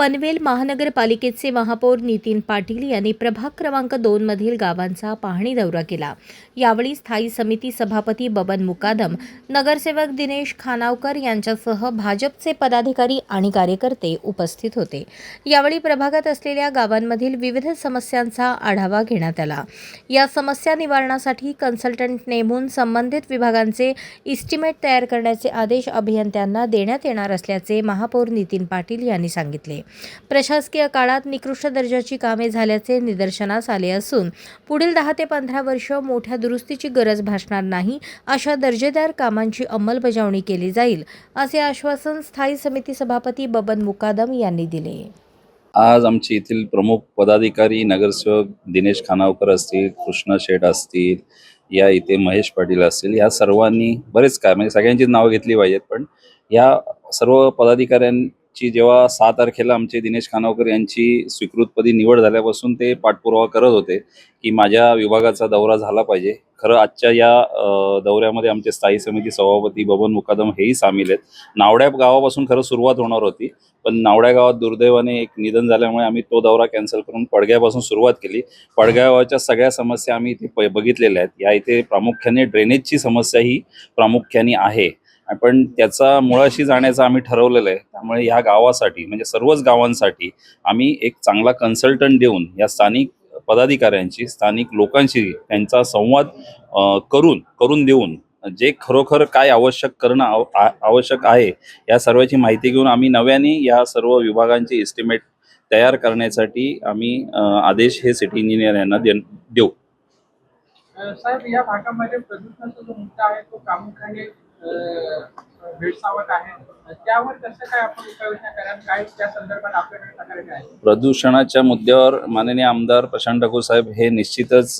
पनवेल महानगरपालिकेचे महापौर नितीन पाटील यांनी प्रभाग क्रमांक 2 मधील गावांचा पाहणी दौरा केला। यावेळी स्थायी समिती सभापती बबन मुकादम, नगरसेवक दिनेश खानावकर यांच्यासह भाजपचे पदाधिकारी आणि कार्यकर्ते उपस्थित होते। यावेळी प्रभागात असलेल्या गावांमधील विविध समस्यांचा आढावा घेण्यात आला। या समस्या निवारणासाठी कन्सल्टंट नेमून संबंधित विभागांचे इस्टिमेट तयार करण्याचे आदेश अभियंत्यांना देण्यात येणार असल्याचे महापौर नितीन पाटील यांनी सांगितले। प्रशासकीय काळात निकृष्ट दर्जाची कामे झाल्याचे निदर्शनास आले असून पुढील 10 ते 15 वर्ष मोठ्या दुरुस्तीची गरज भासणार नाही अशा दर्जेदार कामांची अंमलबजावणी केली जाईल, असे आश्वासन स्थायी समिती सभापती बबन मुकादम यांनी दिले। आज आमचे येथील प्रमुख पदाधिकारी नगरसेवक दिनेश खानावकर असतील, कृष्णा शेठ असतील, या इथे महेश पाटील असतील, या सर्वांनी बरेच काय म्हणजे सगळ्यांची नावं घेतली पाहिजेत, पण या सर्व पदाधिकाऱ्यांची जेव्हा 6 तारखेला आमचे दिनेश खानावकर यांची स्वीकृतपदी निवड झाल्यापासून ते पाठपुरावा करत होते की माझ्या विभागाचा दौरा झाला पाहिजे। खरं आजच्या या दौऱ्यामध्ये आमचे स्थायी समिती सभापती बबन मुकादम हेही सामील आहेत। नावड्या गावापासून खरं सुरुवात होणार होती, पण नावड्या गावात दुर्दैवाने एक निधन झाल्यामुळे आम्ही तो दौरा कॅन्सल करून पडग्यापासून सुरुवात केली। पडग्याच्या सगळ्या समस्या आम्ही इथे बघितलेल्या आहेत। या इथे प्रामुख्याने ड्रेनेजची समस्या ही प्रामुख्याने आहे, पण त्याचा मुळाशी जाण्याचं आम्ही ठरवलेलं आहे। त्यामुळे या गावासाठी म्हणजे सर्वच गावांसाठी आम्ही एक चांगला कन्सल्टंट देऊन या स्थानिक पदाधिकाऱ्यांची, स्थानिक लोकांशी त्यांचा संवाद करून देऊन जे खरोखर काय आवश्यक करणं आवश्यक आहे या सर्वांची माहिती घेऊन आम्ही नव्याने या सर्व विभागांचे एस्टिमेट तयार करण्यासाठी आम्ही आदेश हे सिटी इंजिनियर यांना देऊ। साहेब, या भागामध्ये प्रदूषणाचा जो मुद्दा आहे तो प्रामुख्याने भेडसावत आहे, त्यावर कसं काय आपण उपाययोजना कराल, काय त्या संदर्भात आपल्याकडे तक्रारी आहे? प्रदूषणाच्या मुद्द्यावर माननीय आमदार प्रशांत ठाकूर साहेब हे निश्चितच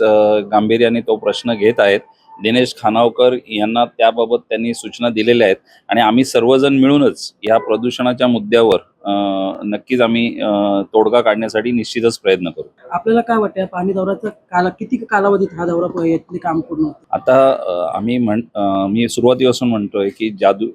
गांभीर्याने तो प्रश्न घेत आहेत। दिनेश खानावकर यांना त्याबाबत त्यांनी सूचना दिलेल्या आहेत आणि आम्ही सर्वजण मिळूनच या प्रदूषणाच्या मुद्द्यावर नक्कीच आम्ही तोडगा काढण्यासाठी निश्चितच प्रयत्न करू। आपल्याला काय वाटतं पाणी दौऱ्याचा किती कालावधीत हा दौरा येथले काम पूर्ण होतं? आता मी सुरुवातीपासून म्हणतोय की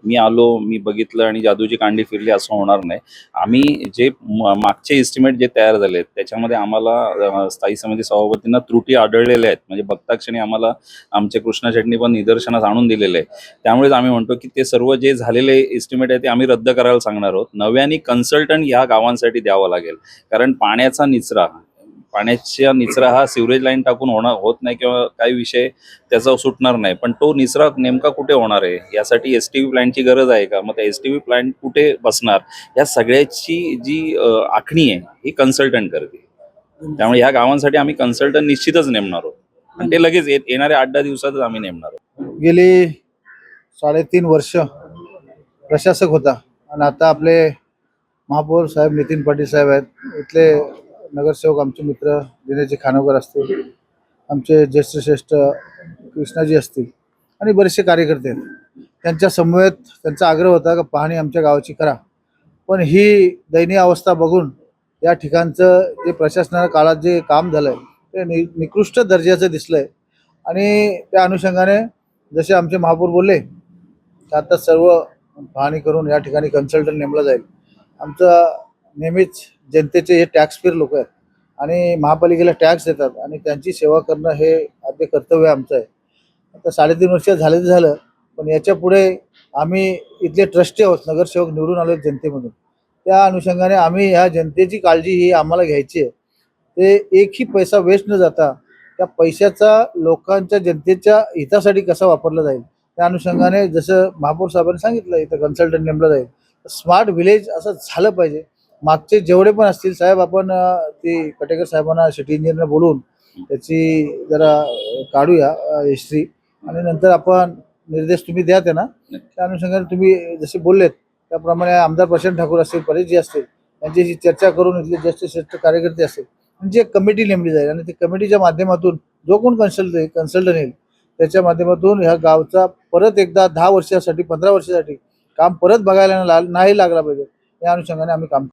मी आलो, मी बघितलं आणि जादूची कांडी फिरली असं होणार नाही। आम्ही जे मागचे एस्टिमेट जे तयार झाले त्याच्यामध्ये आम्हाला स्थायी समिती सभापतींना त्रुटी आढळलेल्या आहेत, म्हणजे बघता क्षणी आम्हाला आमचे कृष्णा शेट्टी पण निदर्शनास आणून दिलेले आहे। त्यामुळेच आम्ही म्हणतो की ते सर्व जे झालेले एस्टिमेट आहे ते आम्ही रद्द करायला सांगणार आहोत। नव्याने कन्सल्टंट या गावांसाठी द्यावा लागेल, कारण पाण्याचा निचरा हा सिवरेज लाईन टाकून होत नाही किंवा काही विषय त्याचा सुटणार नाही, पण तो निचरा नेमका कुठे होणार आहे यासाठी STV प्लांटची गरज आहे का, मग त्या STV प्लांट कुठे बसणार, या सगळ्याची जी आखणी आहे ही कन्सल्टंट करते। त्यामुळे या गावांसाठी आम्ही कन्सल्टंट निश्चितच नेमणार आहोत आणि ते लगेच येणाऱ्या 8-10 दिवसातच आम्ही नेमणार आहोत। गेली 3.5 वर्ष प्रशासक होता आणि आता आपले महापौर साहेब नितीन पाटील साहेब आहेत। इथले नगरसेवक आमचे मित्र दिनेशजी खानावकर असतील, आमचे ज्येष्ठ श्रेष्ठ कृष्णाजी असतील आणि बरेचसे कार्यकर्ते आहेत। त्यांच्या समवेत त्यांचा आग्रह होता की पाहणी आमच्या गावाची करा, पण ही दयनीय अवस्था बघून या ठिकाणचं जे प्रशासनाच्या काळात जे काम झालं आहे ते निकृष्ट दर्जाचं दिसलं आहे आणि त्या अनुषंगाने जसे आमचे महापौर बोलले तर आता सर्व पाहणी करून या ठिकाणी कन्सल्टंट नेमला जाईल। आमचं नेहमीच जनतेचे हे टॅक्सपेअर लोक आहेत आणि महापालिकेला टॅक्स देतात आणि त्यांची सेवा करणं हे आद्य कर्तव्य आमचं आहे। आता 3.5 वर्ष झालं तर झालं, पण याच्या पुढे आम्ही इथले ट्रस्टी आहोत, नगरसेवक निवडून आलो जनतेमधून। त्या अनुषंगाने आम्ही ह्या जनतेची काळजी ही आम्हाला घ्यायची आहे। ते एकही पैसा वेस्ट न जाता त्या पैशाचा लोकांच्या जनतेच्या हितासाठी कसा वापरला जाईल त्या अनुषंगाने जसं महापौर साहेबांनी सांगितलं इथं कन्सल्टंट नेमला जाईल। स्मार्ट विलेज असं झालं पाहिजे। मागचे जेवढे पण असतील साहेब, आपण ते कटेकर साहेबांना सिटी इंजिनियरला बोलून त्याची जरा काढूया हिस्ट्री आणि नंतर आपण निर्देश तुम्ही द्या त्यांना। त्या अनुषंगाने तुम्ही जसे बोललेत त्याप्रमाणे आमदार प्रशांत ठाकूर असतील, परेश जी असतील, त्यांच्याशी चर्चा करून इथले ज्येष्ठ श्रेष्ठ कार्यकर्ते असतील म्हणजे कमिटी नेमली जाईल आणि त्या कमिटीच्या माध्यमातून जो कोण कन्सल्टंट येईल त्याच्या माध्यमातून ह्या गावचा परत एकदा 10 वर्षासाठी 15 वर्षासाठी काम परत बघायला नाही लागला पाहिजे, या अनुषंगाने आम्ही काम